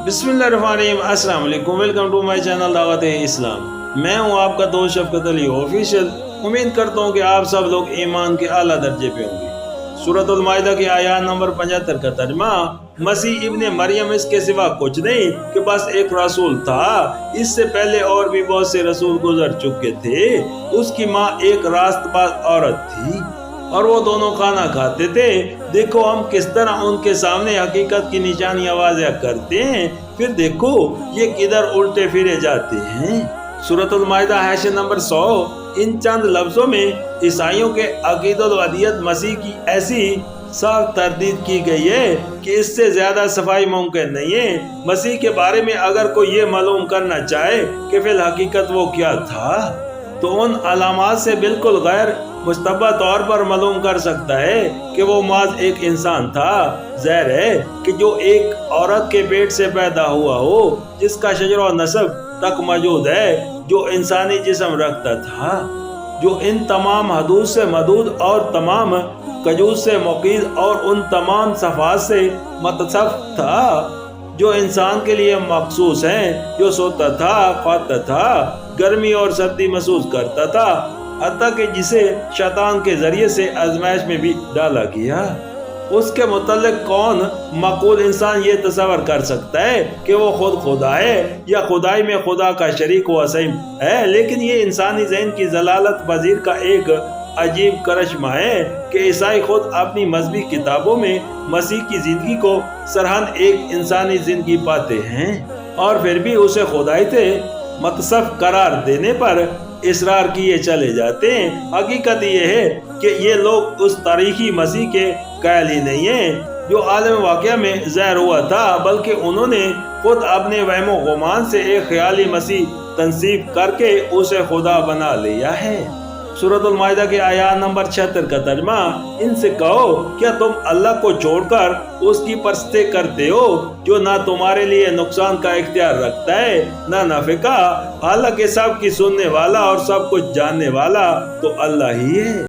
बिस्मिल्लाहिर्रहमानिर्रहीम, अस्सलाम वालेकुम, वेलकम टू माय चैनल दावत इस्लाम। मैं हूं आपका दोस्त शफकत अली ऑफिशियल। उम्मीद करता हूं कि आप सब लोग ईमान के आला दर्जे पे होंगे। सूरतुल माइदा की आयत नंबर 75 का तर्जुमा, मसीह इब्ने मरियम इसके सिवा कुछ नहीं कि बस एक रसूल था। इससे पहले और भी बहुत से रसूल गुजर चुके थे। उसकी माँ एक रास्तबाज औरत थी और वो दोनों खाना खाते थे। देखो हम किस तरह उनके सामने हकीकत की निशानियां वाज़िया करते हैं, फिर देखो ये किधर उल्टे फिरे जाते हैं। सूरतुल माइदा हैश नंबर 100। इन चंद लफ्जों में ईसाइयों के अकीदत वदियत मसीह की ऐसी साफ तरदीद की गई है कि इससे ज्यादा सफाई मुमकिन नहीं है। मसीह के बारे में अगर कोई ये मालूम करना चाहे कि फिल हकीकत वो क्या था, तो उन अलामात से बिल्कुल गैर मुस्तबा तौर पर मालूम कर सकता है कि वो माज एक इंसान था। ज़ाहिर है कि जो एक औरत के पेट से पैदा हुआ हो, जिसका शजर नसब तक मौजूद है, जो इंसानी जिस्म रखता था, जो इन तमाम हदूद से मदूद और तमाम कजूद से मुकीद और उन तमाम सफ़ात से मुतसफ था, जो इंसान के लिए मखसूस हैं, जो सोता था, खाता था, गर्मी और सर्दी महसूस करता था, हत्ता कि जिसे शैतान के जरिए से आजमाइश में भी डाला गया। उसके मुतल्लिक कौन मकूल इंसान ये तस्वर कर सकता है कि वो खुद खुदा है या खुदाई में खुदा का शरीक व सईम है। लेकिन ये इंसानी ज़हन की जलालत पजीर का एक अजीब करिश्मा है कि ईसाई खुद अपनी मजहबी किताबों में मसीह की जिंदगी को सरहन एक इंसानी जिंदगी पाते हैं और फिर भी उसे खुदाई से मुतसफ करार देने पर इसरार किए चले जाते हैं। हकीकत ये है कि ये लोग उस तारीखी मसीह के कायल ही नहीं है जो आलम वाक़या में ज़ाहिर हुआ था, बल्कि उन्होंने खुद अपने वहमो गुमान से एक ख्याली मसीह तंसीब करके उसे खुदा बना लिया है। सूरतुल माइदा के आयत नंबर 76 का तर्जुमा, इनसे कहो क्या तुम अल्लाह को छोड़कर उसकी परस्ते करते हो जो ना तुम्हारे लिए नुकसान का इख्तियार रखता है ना नफ़े का, हालांकि सब की सुनने वाला और सब कुछ जानने वाला तो अल्लाह ही है।